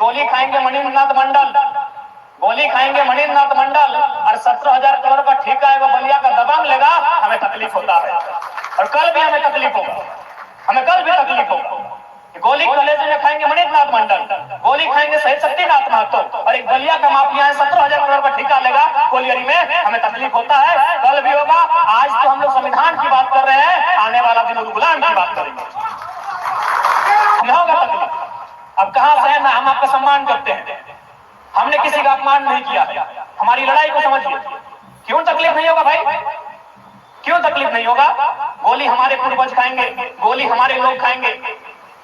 गोली खाएंगे मणिनाथ मंडल, गोली खाएंगे मणिनाथ मंडल और 17,000 करोड़ का ठेका है वो बलिया का दबंग लेगा, हमें तकलीफ होता है और कल भी हमें तकलीफ होगा, हमें कल भी तकलीफ होगा। गोली कलेजे में खाएंगे मणिनाथ मंडल, गोली खाएंगे शहीद शक्तिनाथ महतो और एक बलिया का माफिया है 17,000 करोड़ का ठेका लेगा कोलियरी में, हमें तकलीफ होता है, कल भी होगा। आज तो हम लोग संविधान की बात कर रहे हैं, आने वाला दिन गुलाम की बात करेंगे, हमें होगा तकलीफ। अब कहां से है ना हम आपका सम्मान करते हैं, हमने किसी का अपमान नहीं किया है, हमारी लड़ाई को समझिए। क्यों तकलीफ नहीं होगा भाई, क्यों तकलीफ नहीं होगा? गोली हमारे पूर्वज खाएंगे, गोली हमारे लोग खाएंगे।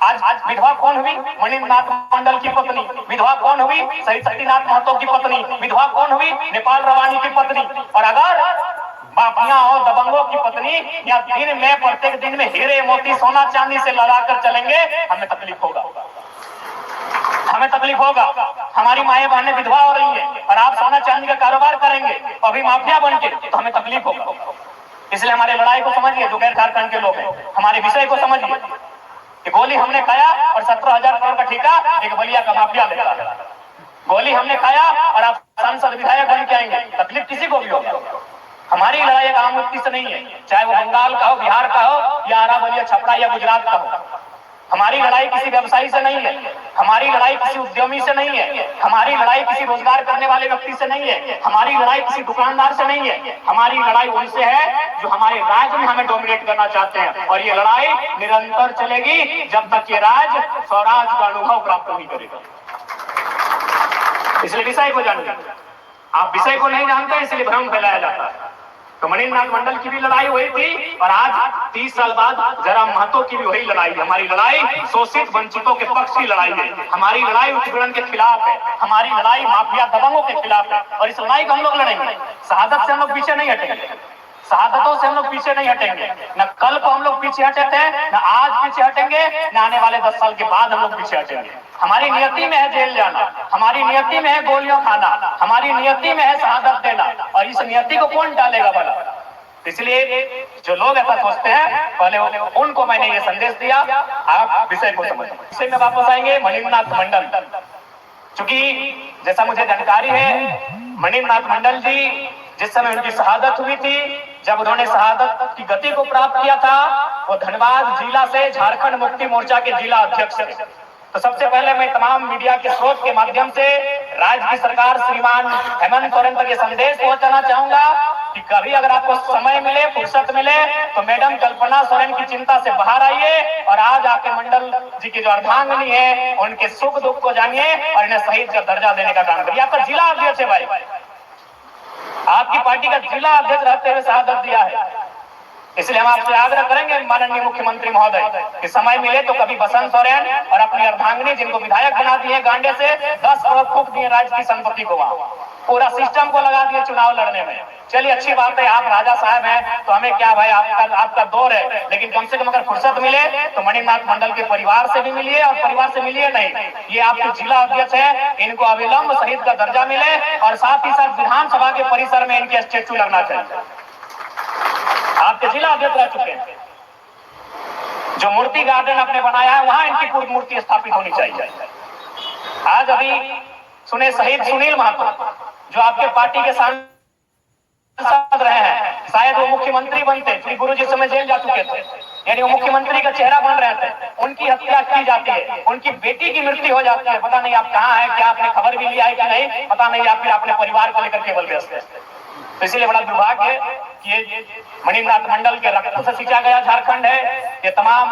आज विधवा कौन हुई? मणिनाथ मंडल की पत्नी। विधवा कौन हुई? शहीद शक्तिनाथ महतो की पत्नी। विधवा कौन हुई? नेपाल रवानी की पत्नी। और अगर माफिया और दबंगों की पत्नी या दिन में प्रत्येक दिन में हीरे मोती सोना चांदी से लड़ाकर चलेंगे, हमें तकलीफ होगा, हमें तकलीफ होगा। हमारी माएं बहनें विधवा हो रही है और आप सोना चांदी का कारोबार करेंगे अभी माफिया बन के, तो हमें तकलीफ होगा। इसलिए हमारे लड़ाई को समझिए, जो गैर झारखंड के लोग हैं, हमारे विषय को समझिए कि गोली हमने खाया और 17,000 करोड़ का ठेका एक बलिया का माफिया लेता है। गोली हमने खाया और आप सांसद विधायक बन के आएंगे, तकलीफ किसी को भी होगा। हमारी लड़ाई एक आम व्यक्ति से नहीं है, चाहे वो बंगाल का हो, बिहार का हो या आरा बलिया छपरा या गुजरात का हो। हमारी लड़ाई किसी व्यवसायी से नहीं है, हमारी लड़ाई किसी उद्यमी से नहीं है, हमारी लड़ाई किसी रोजगार करने वाले व्यक्ति से नहीं है, हमारी लड़ाई किसी दुकानदार से नहीं है, हमारी लड़ाई उनसे है जो हमारे राज्य में हमें डोमिनेट करना चाहते हैं। और ये लड़ाई निरंतर चलेगी जब तक ये राज्य स्वराज का अनुभव प्राप्त नहीं करेगा। इसलिए विषय को जानिए, आप विषय को नहीं जानते इसलिए भ्रम फैलाया जाता है। तो मणिनाथ मंडल की भी लड़ाई हुई थी और आज 30 साल बाद जरा महतो की भी वही लड़ाई है। हमारी लड़ाई शोषित वंचितों के पक्ष की लड़ाई है, हमारी लड़ाई उत्पीड़न के खिलाफ है, हमारी लड़ाई माफिया दबंगों के खिलाफ है और इस लड़ाई को हम लोग लड़ेंगे। शहादत से हम लोग पीछे नहीं हटेंगे, शहादतों से हम लोग पीछे नहीं हटेंगे। न कल को हम लोग पीछे हटे थे, न आज पीछे हटेंगे, न आने वाले 10 साल के बाद हम लोग पीछे हटेंगे। हमारी नियति में है जेल जाना, हमारी नियति में है गोलियां खाना, हमारी नियति में है शहादत देना और इस नियति को कौन टालेगा भला? इसलिए जो लोग ऐसा सोचते हैं, पहले उनको मैंने ये संदेश दिया, आप विषय को समझें। विषय में वापस आएंगे मणिनाथ मंडल। चूंकि जैसा मुझे जानकारी है, मणिनाथ मंडल जी जिस समय उनकी शहादत हुई थी, जब उन्होंने शहादत की गति को प्राप्त किया था, वो धनबाद जिला से झारखंड मुक्ति मोर्चा के जिला अध्यक्ष थे। तो सबसे पहले मैं तमाम मीडिया के स्रोत के माध्यम से राज्य की सरकार श्रीमान हेमंत सोरेन तक ये संदेश पहुंचाना चाहूंगा कि कभी अगर आपको समय मिले, फुर्सत मिले, तो मैडम कल्पना सोरेन की चिंता से बाहर आइए और आज आके मंडल जी की जो अर्धांगिनी है उनके सुख दुख को जानिए और इन्हें शहीद का दर्जा देने का काम करिए। आपका जिला अध्यक्ष है भाई, आपकी पार्टी का जिला अध्यक्ष रहते हुए शहादत दिया है। इसलिए हम आपसे आग्रह करेंगे माननीय मुख्यमंत्री महोदय कि समय मिले तो कभी बसंत सोरेन और अपनी अर्धांगिनी जिनको विधायक बना दिए गांडे से 10 करोड़ फूक दिए राज्य की संपत्ति को, वहां पूरा सिस्टम को लगा दिए चुनाव लड़ने में। चलिए अच्छी बात है, आप राजा साहब हैं तो हमें क्या भाई, आपका दौर है, लेकिन कम से कम अगर फुर्सत मिले तो मणिनाथ मंडल के परिवार से भी मिलिए और परिवार से मिलिए नहीं, ये आपके जिला अध्यक्ष है, इनको अविलंब शहीद का दर्जा मिले और साथ ही साथ विधानसभा के परिसर में इनके स्टेचू लगना चाहिए। आपके जिला अध्यक्ष रह चुके हैं, जो मूर्ति गार्डन आपने बनाया है वहां इनकी पूरी मूर्ति स्थापित होनी चाहिए। आज अभी सुने शहीद सुनील महतो जो आपके पार्टी के सांसद रहे हैं, शायद वो मुख्यमंत्री बनते, श्री गुरु जी समय जेल जा चुके थे, यानी वो मुख्यमंत्री का चेहरा बन रहे थे, उनकी हत्या की जाती है, उनकी बेटी की मृत्यु हो जाती है। पता नहीं आप कहाँ हैं, क्या आपने खबर भी लिया है कि नहीं पता नहीं, या फिर अपने परिवार को लेकर केवल व्यस्त है। तो इसीलिए बड़ा दुर्भाग्य है कि ये मणिनाथ मंडल के रक्त से सिंचा गया झारखंड है, ये तमाम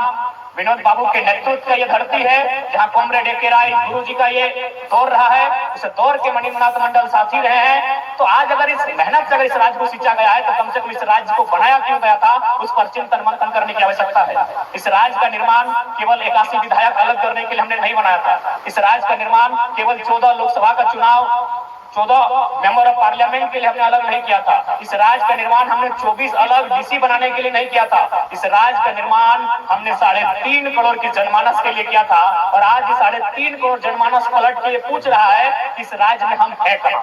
विनोद बाबू के नेतृत्व का ये धरती है जहां कॉमरेड ए.के. राय गुरु जी का ये दौर रहा है, उस दौर के मणिनाथ मंडल साथी रहे हैं। तो आज अगर इस मेहनत से अगर इस राज्य को सिंचा गया है तो कम से कम इस राज्य को बनाया क्यों गया था, उस पर चिंतन मंथन करने की आवश्यकता है। इस राज्य का निर्माण केवल 81 विधायक अलग करने के लिए हमने नहीं बनाया था, इस राज्य का निर्माण केवल 14 लोकसभा का चुनाव 14 मेंबर ऑफ पार्लियामेंट के लिए हमने अलग नहीं किया था, इस राज्य का निर्माण हमने 24 अलग डीसी बनाने के लिए नहीं किया था, इस राज्य का निर्माण हमने 3.5 करोड़ की जनमानस के लिए किया था। और आज 3.5 करोड़ जनमानस पलट के पूछ रहा है कि इस राज्य में हम है कहां,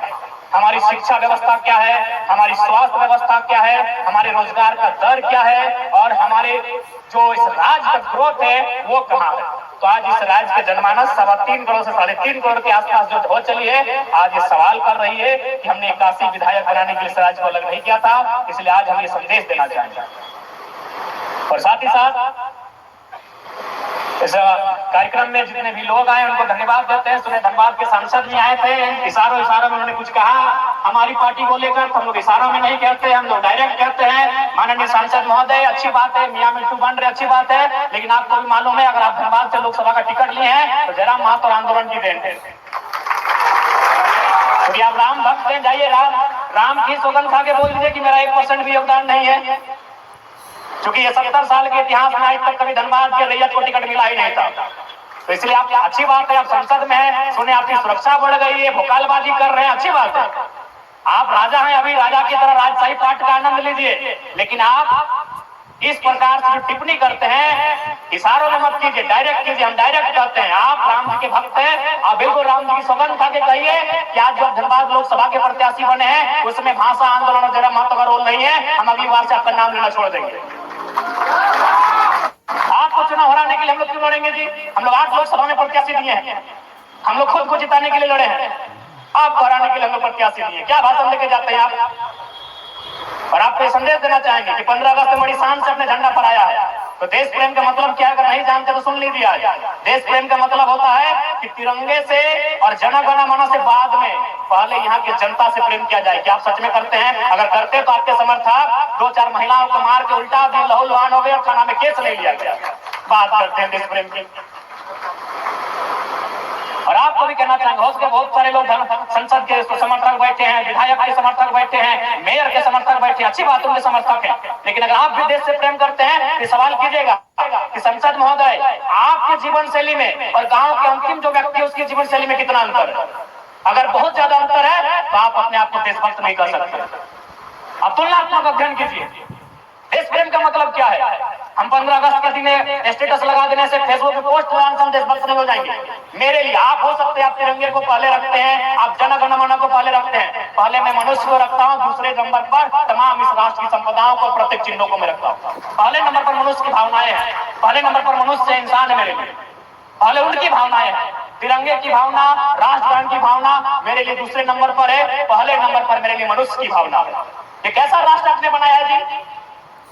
हमारी शिक्षा व्यवस्था क्या है, हमारी स्वास्थ्य व्यवस्था क्या है, हमारे रोजगार का दर क्या है और हमारे जो इस राज्य का ग्रोथ है वो कहां है। तो आज इस राज्य के जनमानस 3.25 करोड़ से 3.5 करोड़ के आसपास जो हो चली है, आज ये सवाल कर रही है कि हमने 81 विधायक बनाने के लिए इस राज्य को अलग नहीं किया था। इसलिए आज हम ये संदेश देना चाहेंगे। और साथ ही साथ इस कार्यक्रम में जितने भी लोग आए उनको धन्यवाद देते हैं। सुने धनबाद के सांसद भी आए थे, इशारों में उन्होंने कुछ कहा हमारी पार्टी को लेकर, तो हम लोग इशारों में नहीं कहते, हम लोग डायरेक्ट कहते हैं माननीय सांसद महोदय अच्छी बात है, मियां मिट्टू बन रहे अच्छी बात है, लेकिन आपको भी मालूम है अगर आप धनबाद से लोकसभा का टिकट लिए हैं तो जयराम महातो आंदोलन की देन है। क्योंकि आप राम भक्त हैं, जाइए राम की सौगंध खा के बोल दीजिए कि मेरा 1% भी योगदान नहीं है। क्योंकि ये 70 साल के इतिहास में आज तक कभी धनबाद के रैयत को टिकट मिला ही नहीं था। तो इसलिए आप अच्छी बात है, आप संसद में हैं, सुने आपकी सुरक्षा बढ़ गई है, भोकालबाजी कर रहे हैं, अच्छी बात है। आप राजा हैं, अभी राजा की तरह राजशाही पाठ का आनंद लीजिए, लेकिन आप इस प्रकार से जो टिप्पणी करते हैं इशारों में मत कीजिए, डायरेक्ट कीजिए। हम डायरेक्ट कहते हैं आप राम जी के भक्त हैं, आप बिल्कुल राम जी की सौगंध खा के कहिए कि आज जो धनबाद लोकसभा के प्रत्याशी बने हैं उसमें भाषा आंदोलन और जयराम महातो का रोल नहीं है, हम अगली बार से आपका नाम लेना छोड़ देंगे। आपको चुनाव हराने के लिए हम लोग क्यों लड़ेंगे जी? हम लोग 8 लोकसभा में प्रत्याशी दिए हैं, हम लोग खुद को जिताने के लिए लड़े हैं, आपको हराने के लिए हम लोग प्रत्याशी दिए। क्या भाषण लेके जाते हैं आप? और आपको ये संदेश देना चाहेंगे कि 15 अगस्त बड़ी शान से अपने झंडा फहराया है। तो देश प्रेम का मतलब क्या, अगर नहीं जानते तो सुन लीजिए। आज देश प्रेम का मतलब होता है कि तिरंगे से और जन गण मन से बाद में पहले यहाँ की जनता से प्रेम किया जाए। क्या आप सच में करते हैं? अगर करते तो आपके समर्थक 2-4 महिलाओं को मार के उल्टा दिए, लहू लुहान हो गए और थाना में केस ले लिया गया। बात करते हैं देश प्रेम की। और आपको भी कहना चाहेंगे, हो सके बहुत सारे लोग संसद के समर्थक बैठे हैं, विधायक के समर्थक बैठे हैं, मेयर के समर्थक बैठे हैं, अच्छी बात उनके समर्थक हैं, लेकिन अगर आप भी देश से प्रेम करते हैं तो सवाल कीजिएगा कि संसद महोदय आपके जीवन शैली में और गांव के अंतिम जो व्यक्ति है उसकी जीवन शैली में कितना अंतर है? अगर बहुत ज्यादा अंतर है तो आप अपने आप को देशभक्त नहीं कर सकते। अब तुलनात्मक अध्ययन कीजिए, देश प्रेम का मतलब क्या है? हम 15 अगस्त के दिन स्टेटस लगा देने से, फेसबुक पे पोस्ट लगाने से हम देशभक्त नहीं हो जाएंगे। मेरे लिए आप हो सकते हैं, आप तिरंगे को पहले रखते हैं, आप जन गण मन को पहले रखते हैं, पहले मैं मनुष्य को रखता हूँ, दूसरे नंबर पर तमाम इस राष्ट्र की संपदाओं को, प्रत्येक चिन्हों को मैं रखता हूँ। पहले नंबर पर मनुष्य की भावनाएं हैं, पहले नंबर पर मनुष्य इंसान है मेरे लिए, पहले उनकी भावनाएं हैं। तिरंगे की भावना, राष्ट्रगान की भावना मेरे लिए दूसरे नंबर पर है, पहले नंबर पर मेरे लिए मनुष्य की भावना है। ये कैसा राष्ट्र आपने बनाया है जी?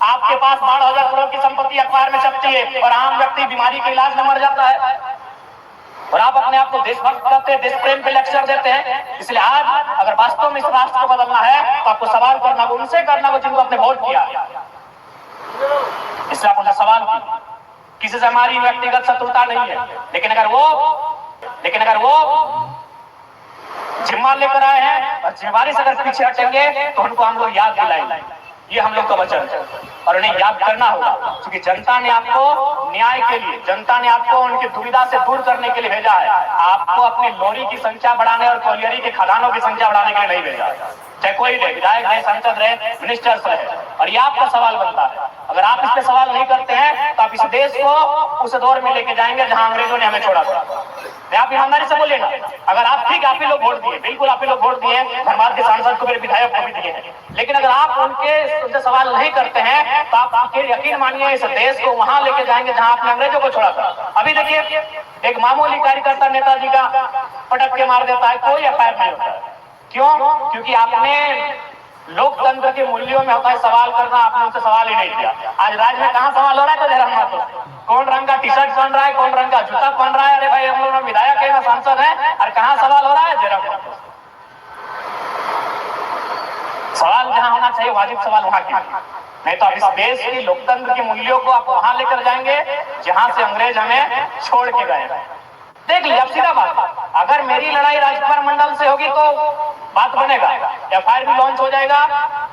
आपके पास 12,000 करोड़ की संपत्ति अखबार में छपती है और आम व्यक्ति बीमारी के इलाज में मर जाता है, और आप अपने आप को देशभक्त कहते हैं, देश प्रेम पे लेक्चर देते हैं। इसलिए आज अगर वास्तव में इस राष्ट्र को बदलना है तो आपको सवाल करना होगा, उनसे करना होगा जिनको आपने वोट किया। इसलिए आप उनसे सवाल कीजिए। किसी से हमारी व्यक्तिगत शत्रुता नहीं है, लेकिन अगर वो जिम्मा लेकर आए हैं और जिम्मेवारी से अगर पीछे हटेंगे तो उनको हम लोग याद दिलाएंगे। ये हम लोग का वचन है और उन्हें याद करना होगा, क्योंकि जनता ने आपको न्याय के लिए, जनता ने आपको उनकी दुविधा से दूर करने के लिए भेजा है। आपको अपनी लोरी की संख्या बढ़ाने और कोलियरी के खदानों की संख्या बढ़ाने के लिए नहीं भेजा है। चाहे कोई रहे, विधायक रहे, सांसद रहे, मिनिस्टर्स रहे, और ये आपका सवाल बनता है। अगर आप इस पे सवाल नहीं करते हैं तो आप इस देश को उस दौर में लेके जाएंगे जहां अंग्रेजों ने हमें छोड़ा था। आप ईमानदारी से बोलिए ना, अगर आप ठीक आप ही लोग वोट दिए, बिल्कुल आप ही लोग वोट दिए, धनबाद के सांसद को, मेरे विधायक को भी दिए हैं, लेकिन अगर आप उनसे सवाल नहीं करते हैं तो आप आखिर यकीन मानिए इस देश को वहां लेके जाएंगे जहां आपने अंग्रेजों को छोड़ा था। अभी देखिए, एक मामूली कार्यकर्ता नेताजी का पटक के मार देता है, कोई एफआईआर नहीं होता है। क्यों? क्योंकि आपने लोकतंत्र के मूल्यों में होता है सवाल करना, आपने उनसे सवाल ही नहीं किया। आज राज्य में कहां सवाल हो रहा है? तो जयराम महातो कौन रंग का टी शर्ट पहन रहा है, कौन रंग का जूता पहन रहा है, अरे भाई हम लोग विधायक है ना सांसद है, और कहां सवाल हो रहा है? जयराम महातो। सवाल जहां होना चाहिए वाजिब सवाल वहां कीजिए, नहीं तो आप इस देश की लोकतंत्र के मूल्यों को आप वहां लेकर जाएंगे जहां से अंग्रेज हमें छोड़ के गए। देख लीजिए, अब सीधा बात, अगर मेरी लड़ाई राजकुमार मंडल से होगी तो बात बनेगा, एफआईआर भी लॉन्च हो जाएगा,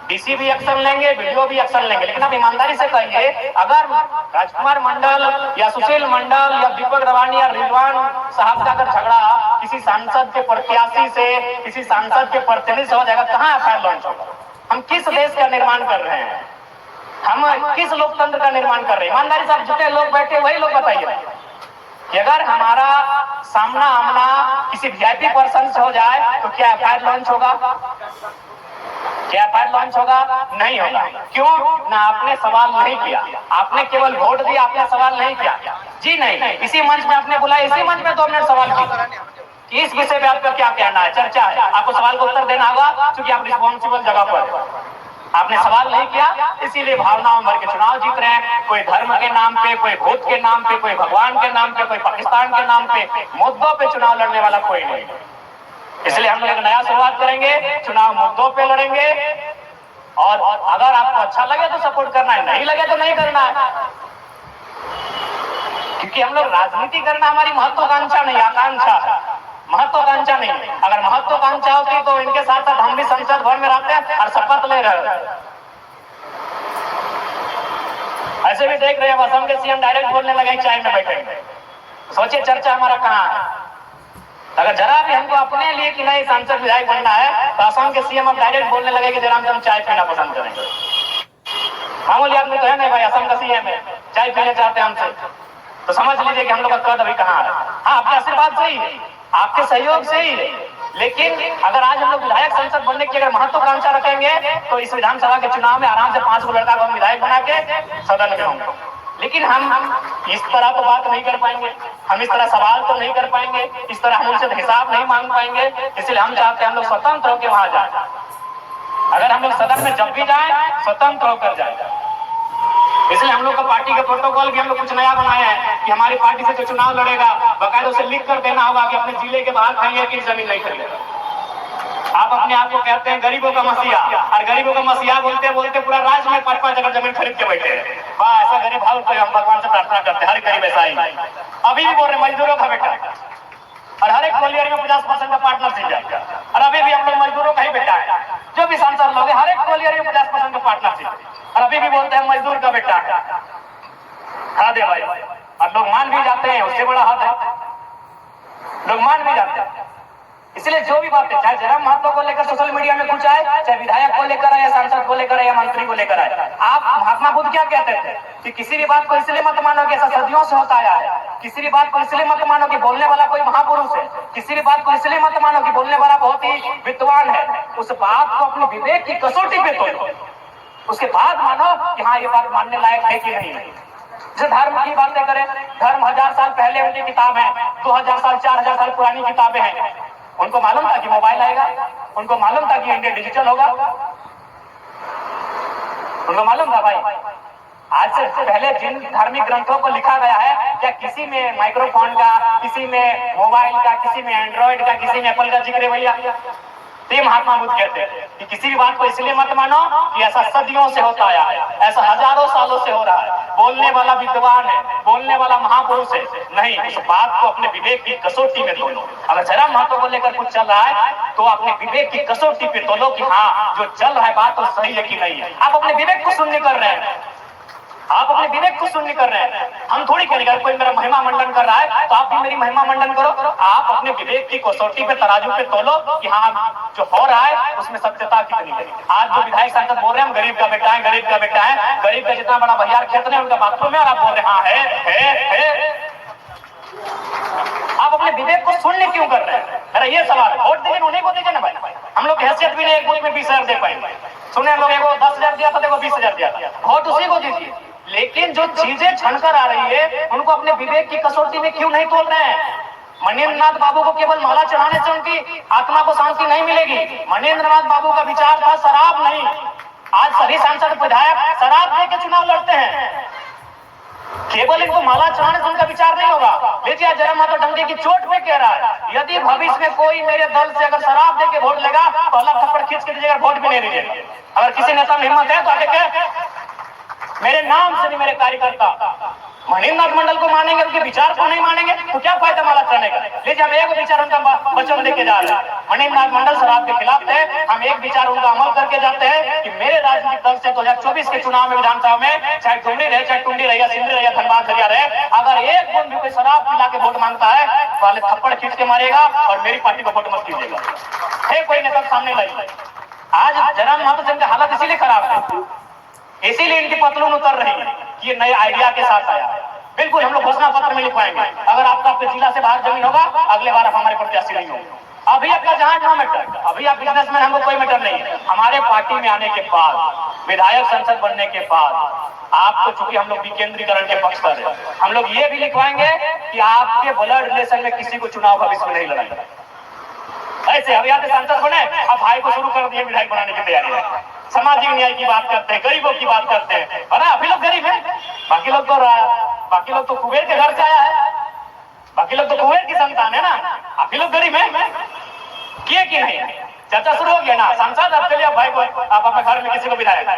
डीसी भी एक्शन लेंगे, वीडियो भी एक्शन लेंगे। लेकिन आप ईमानदारी से कहिए, अगर राजकुमार मंडल या सुशील मंडल या दीपक रवानी या रिजवान साहब का अगर झगड़ा किसी सांसद के प्रत्याशी से, किसी सांसद के प्रतिनिधि से हो जाएगा, कहाँ एफआईआर लॉन्च होगा? हम किस देश का निर्माण कर रहे हैं? हम किस लोकतंत्र का निर्माण कर रहे हैं? ईमानदारी से आप जितने लोग बैठे वही लोग बताइए कि अगर हमारा सामना आमना किसी वीआईपी पर्सन से हो जाए तो क्या एफआईआर लॉन्च होगा? क्या एफआईआर लॉन्च होगा? नहीं होगा। क्यों? ना आपने सवाल नहीं किया, आपने केवल वोट दिया, आपने सवाल नहीं किया। जी नहीं, इसी मंच में आपने बुलाया, इसी मंच में 2 मिनट सवाल किया कि इस विषय पे आपका क्या कहना है, चर्चा है, आपको सवाल का उत्तर देना होगा क्योंकि आप रिस्पॉन्सिबल जगह पर। आपने सवाल नहीं किया, इसीलिए भावनाओं भर के चुनाव जीत रहे हैं। कोई धर्म के नाम पे, कोई भूत के नाम पे, कोई भगवान के नाम पे, कोई पाकिस्तान के नाम पे, मुद्दों पे चुनाव लड़ने वाला कोई नहीं। इसलिए हम लोग नया शुरुआत करेंगे, चुनाव मुद्दों पे लड़ेंगे। और अगर आपको अच्छा लगे तो सपोर्ट करना है, नहीं लगे तो नहीं करना है। क्योंकि हम लोग राजनीति करना हमारी महत्वाकांक्षा नहीं, आकांक्षा है, महत्वाकांक्षा नहीं। अगर महत्वाकांक्षा होती तो इनके साथ साथ हम भी संसद भवन में रहते हैं और शपथ ले रहे हैं। ऐसे भी देख रहे हैं असम के सीएम डायरेक्ट बोलने लगे चाय में बैठे। सोचिए चर्चा हमारा कहाँ है। अगर जरा भी हमको अपने लिए कि नहीं सांसद विधायक बनना है तो असम के सीएम अब डायरेक्ट बोलने लगे कि जरा हम चाय पीना पसंद करेंगे। मामूली आदमी तो है नहीं भाई, असम का सीएम है, चाय पीना चाहते हैं हमसे, तो समझ लीजिए कि हम लोग का कद अभी कहाँ है। हाँ, आपके आशीर्वाद से ही है, आपके सहयोग से ही है। लेकिन अगर आज हम लोग विधायक संसद बनने की अगर महत्वाकांक्षा रखेंगे तो इस विधानसभा के चुनाव में आराम से 5 गो लड़का को हम विधायक बना के सदन में होंगे। लेकिन हम इस तरह तो बात नहीं कर पाएंगे, हम इस तरह सवाल तो नहीं कर पाएंगे, इस तरह हम उनसे हिसाब नहीं मांग पाएंगे। इसलिए हम चाहते हैं हम लोग स्वतंत्र होकर वहां जाए। अगर हम लोग सदन में जब भी जाए स्वतंत्र होकर जाए। इसलिए हम लोग का पार्टी का प्रोटोकॉल भी हम लोग कुछ नया बनाया है कि हमारी पार्टी से जो चुनाव लड़ेगा बकायदा उसे लिख कर देना होगा कि अपने जिले के बाहर खरीदे कि जमीन नहीं खरीदेगा। आप अपने आप को कहते हैं गरीबों का मसीहा, और गरीबों का मसीहा बोलते बोलते पूरा राज्य में 5-5 जगह जमीन खरीद के बैठे हैं। वाह, ऐसा गरीब भाव तो हम भगवान से प्रार्थना करते हैं, हर गरीब ऐसा ही। अभी भी बोल रहे मजदूरों का बेटा, और हर एक कोलियर में 50% का पार्टनरशिप जाएगा। और अभी भी हम लोग मजदूरों का ही बेटा है, जो भी सांसद लोग हर एक कोलियर में 50% का पार्टनरशिप, और अभी भी बोलते हैं मजदूर का बेटा है। हाँ दे भाई, और लोग मान भी जाते हैं, उससे बड़ा हद है, लोग मान भी जाते हैं। इसलिए जो भी बातें चाहे जन्म महत्व को लेकर सोशल मीडिया में कुछ आए, चाहे विधायक को लेकर आए या सांसद को लेकर आए या मंत्री को लेकर आए, आप महात्मा बुद्ध क्या कहते थे कि किसी भी बात को इसलिए मत मानो कि ऐसा सदियों से होता आया है, किसी भी बात को इसलिए मत मानो कि बोलने वाला कोई महापुरुष है, किसी भी बात को इसलिए मत मानो कि बोलने वाला बहुत ही विद्वान है। उस बात को अपने विवेक की कसौटी पे तोलो, उसके बाद मानो कि हाँ ये बात मानने लायक है कि नहीं। जो धर्म की बातें करें, धर्म 1000 साल पहले उनकी किताब है, 2000 साल 4000 साल पुरानी किताबें हैं। उनको मालूम था कि मोबाइल आएगा, उनको मालूम था कि इंडिया डिजिटल होगा, उनको मालूम था भाई। आज से पहले जिन धार्मिक ग्रंथों को लिखा गया है, क्या किसी में माइक्रोफोन का, किसी में मोबाइल का, किसी में एंड्रॉइड का, किसी में एप्पल का जिक्र है भैया? ये महात्मा बुद्ध कहते हैं कि किसी भी बात को इसलिए मत मानो कि ऐसा सदियों से होता आया है, ऐसा हजारों सालों से हो रहा है, बोलने वाला विद्वान है, बोलने वाला महापुरुष है। नहीं, उस बात को अपने विवेक की कसौटी में तोलो। अगर जरा महत्व को लेकर कुछ चल रहा है तो अपने विवेक की कसौटी पे तोलो कि हाँ जो चल रहा है बात तो सही है कि नहीं है। आप अपने विवेक को सुनने कर रहे हैं, आप अपने विवेक को सुनने कर रहे हैं। हम थोड़ी करेंगे, कोई मेरा महिमा मंडन कर रहा है तो आप भी मेरी महिमा मंडन करो। आप अपने विवेक की कसौटी पे तराजू पे तोलो कि हाँ जो हो रहा है उसमें सत्यता कितनी है। आज जो विधायक सांसद बोल रहे हैं हम गरीब का बेटा है, गरीब का बेटा है, गरीब का जितना बड़ा भैया खेत है उनका बाथरूम है, और आप बोल रहे हाँ है। आप अपने विवेक को सुनने क्यों कर रहे हैं? मेरा ये सवाल है। वोट दीजिए, उन्हीं को दीजिए ना भाई। हम लोग हैसियत भी नहीं एक बूथ में 20,000 दे पाएंगे। सुने लोग एगो 10,000 दिया था, देखो 20,000 दिया था, वोट उसी को दीजिए। लेकिन जो चीजें छनकर आ रही है उनको अपने विवेक की कसौटी में क्यों नहीं तोल रहे हैं? मणिन्द्र नाथ बाबू को केवल माला चढ़ाने से उनकी आत्मा को शांति नहीं मिलेगी। मणिन्द्र नाथ बाबू का विचार था शराब नहीं। आज सभी सांसद विधायक शराब दे के चुनाव लड़ते हैं, केवल इनको माला चढ़ाने से उनका विचार नहीं होगा। लीजिए जरा माता डंडे की चोट पे कह रहा है, यदि भविष्य में कोई मेरे दल से अगर शराब दे के वोट लेगा तो अल्लाह थप्पड़ खींच के दीजिएगा, वोट भी नहीं दीजिएगा। अगर किसी नेता में हिम्मत है तो आगे क्या मेरे नाम से नहीं मेरे कार्यकर्ता मणिन्द्र नाथ मंडल को मानेंगे, उनके विचार को नहीं मानेंगे तो क्या फायदा माला चढ़ने का। लीजिए हम एक विचार उनका वचन देके जा रहे हैं, मणिन्द्र नाथ मंडल शराब के खिलाफ थे, हम एक विचार उनका अमल करके जाते हैं कि मेरे राजनीतिक दल से 2024 के चुनाव में विधानसभा में चाहे डुमरी रहे, चाहे टुंडी रहे, सिंधी रहे, धनबाद दरिया रहे, अगर एक बूंद भी कोई शराब पिला के वोट मांगता है तो पहले थप्पड़ खींच के मारेगा और मेरी पार्टी को वोट मत कीजिएगा। कोई नेता सामने लाई। आज जन्म महतो सिंह का हालत इसीलिए खराब है, इसीलिए इनकी पतलून उतर रही है कि ये नए आइडिया के साथ आया है। बिल्कुल हम लोग घोषणा पत्र में लिखवाएंगे, अगर आपका आपके जिला से बाहर जमीन होगा अगले बार आप हमारे प्रत्याशी नहीं होंगे। अभी आपका जहां नो मैटर, अभी आप बिजनेसमैन, हमको कोई मैटर नहीं है। हमारे पार्टी में आने के बाद, विधायक संसद बनने के बाद, आप तो चूंकि हम लोग विकेंद्रीकरण के पक्षधर हैं, हम लोग ये भी लिखवाएंगे कि आपके ब्लड रिलेशन में किसी को चुनाव भविष्य में नहीं लड़ाएंगे। ऐसे अभी आप सांसद बने, अब भाई को शुरू कर दिए विधायक बनाने की तैयारी है। सामाजिक न्याय की बात करते हैं, गरीबों की बात करते हैं, है ना? अभी लोग गरीब है, बाकी लोग तो कुबेर के घर से आया है, बाकी लोग तो कुबेर की संतान है ना। अभी लोग गरीब है, किए कि नहीं? चर्चा शुरू हो गया ना। सांसद आपके लिए भाई को, आप अपने घर में किसी को विधायक,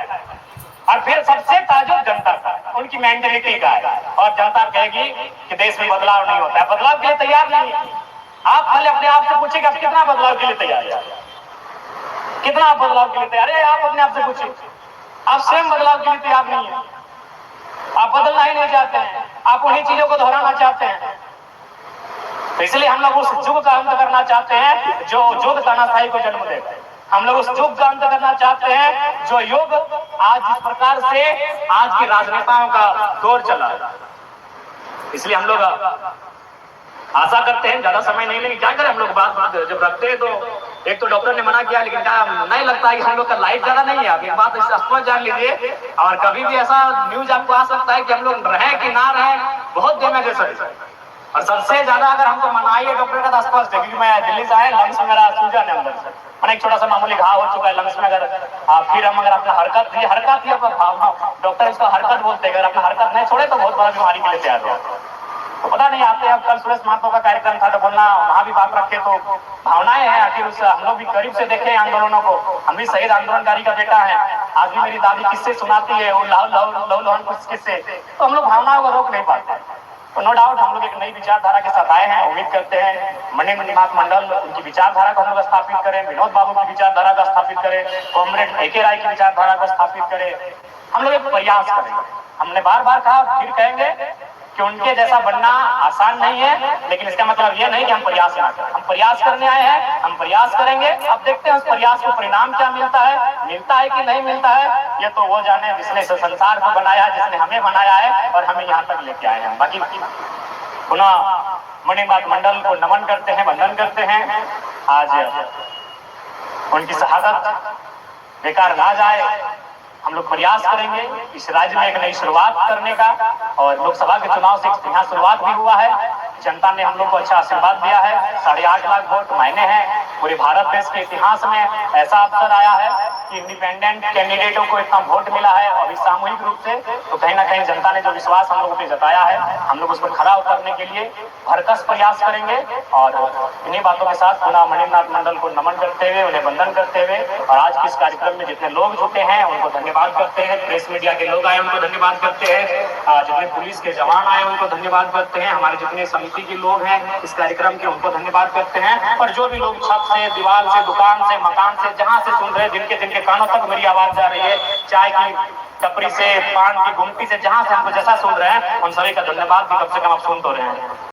और फिर सबसे ताजुब जनता का, उनकी मेंटेलिटी का है। और जनता कहेगी कि देश में बदलाव नहीं होता है, बदलाव के लिए तैयार नहीं है। आप पहले अपने आप से पूछिए कि आप कितना बदलाव के लिए तैयार है, कितना आप बदलाव के लिए तैयार है? आप अपने आप से पूछिए, आप स्वयं बदलाव के लिए तैयार नहीं है, आप बदलना ही नहीं चाहते हैं, आप उन्हीं चीजों को दोहराना चाहते हैं। तो इसलिए हम लोग उस युग का अंत करना चाहते हैं जो युग तानाशाही को जन्म दे। हम लोग उस युग का अंत करना चाहते हैं जो युग आज जिस प्रकार से आज के राजनेताओं का दौर चला। इसलिए हम लोग आशा करते हैं, ज्यादा समय नहीं लेंगे। क्या करें, हम लोग बात जब रखते हैं तो एक तो डॉक्टर ने मना किया, लेकिन क्या नहीं लगता है कि हम लोग का लाइफ ज्यादा नहीं है। एक बात स्पष्ट जान लीजिए, और कभी भी ऐसा न्यूज आपको आ सकता है कि हम लोग रहें कि ना रहें, बहुत डैमेज है। और सबसे ज्यादा अगर हमको मनाई है डॉक्टर का तो स्पष्ट है, क्योंकि मैं दिल्ली से आया, लंग्स में मेरा सूजन है अंदर से, मैंने एक छोटा सा मामूली घाव हो चुका है लंग्स में। अगर फिर हम अगर अपना हरकत ही अपना भाव, डॉक्टर इसको हरकत बोलते हैं, अगर अपना हरकत नहीं छोड़े तो बहुत बड़ा बीमारी के लिए तैयार हो। तो पता नहीं, आते अब कल सुरेश महतो का कार्यक्रम था तो बोलना वहां भी बात रखे, तो भावनाएं हैं आखिर उससे। हम लोग भी करीब से देखे आंदोलनों को, हम भी शहीद आंदोलनकारी का बेटा है। आज भी मेरी दादी किससे सुनाती है, वो लहू कुछ किस्से, तो हम लोग भावनाओं को रोक नहीं पाते। तो नो डाउट हम लोग एक नई विचारधारा के साथ आए हैं। उम्मीद करते हैं मणिनाथ मंडल उनकी विचारधारा को हम लोग स्थापित करें, विनोद बाबू की विचारधारा को स्थापित करें, कॉमरेड ए.के. राय की विचारधारा को स्थापित करें। हम लोग एक प्रयास करेंगे। हमने बार बार कहा, फिर कहेंगे कि उनके जैसा बनना आसान नहीं है, लेकिन इसका मतलब यह नहीं कि हम प्रयास ना करें। हम प्रयास करने आए हैं, हम प्रयास करेंगे। अब देखते हैं उस प्रयास को परिणाम क्या मिलता है कि नहीं मिलता है, ये तो वो जाने जिसने इस संसार को बनाया, जिसने हमें बनाया है और हमें यहाँ तक लेके आए हैं। बाकी पुनः मणिनाथ मंडल को नमन करते हैं, वंदन करते हैं। आज उनकी शहादत बेकार ना जाए, हम लोग प्रयास करेंगे इस राज्य में एक नई शुरुआत करने का। और लोकसभा के चुनाव से यहाँ शुरुआत भी हुआ है, जनता ने हम लोग को अच्छा आशीर्वाद दिया है। 8.5 लाख वोट मायने हैं। पूरे भारत देश के इतिहास में ऐसा अवसर आया है कि इंडिपेंडेंट कैंडिडेटों को इतना वोट मिला है, अभी सामूहिक रूप से। तो कहीं ना कहीं जनता ने जो विश्वास हम लोगों पे जताया है, हम लोग उस पर खरा उतरने के लिए भरकस प्रयास करेंगे। और इन्हीं बातों के साथ पुनः मणिनाथ मंडल को नमन करते हुए, उन्हें वंदन करते हुए, और आज के इस कार्यक्रम में जितने लोग जुटे हैं उनको धन्यवाद करते हैं। प्रेस मीडिया के लोग आए उनको धन्यवाद करते हैं, जितने पुलिस के जवान आए उनको धन्यवाद करते हैं, हमारे जितने समिति के लोग हैं इस कार्यक्रम के उनको धन्यवाद करते हैं। और जो भी लोग छत से, दीवार से, दुकान से, मकान से, जहां से सुन रहे हैं, जिनके कानों तक मेरी आवाज जा रही है, चाय की टपरी से, पान की गुमटी से, जहां से हमको जैसा सुन रहे हैं, उन सभी का धन्यवाद भी कम से कम आप सुन तो रहे हैं।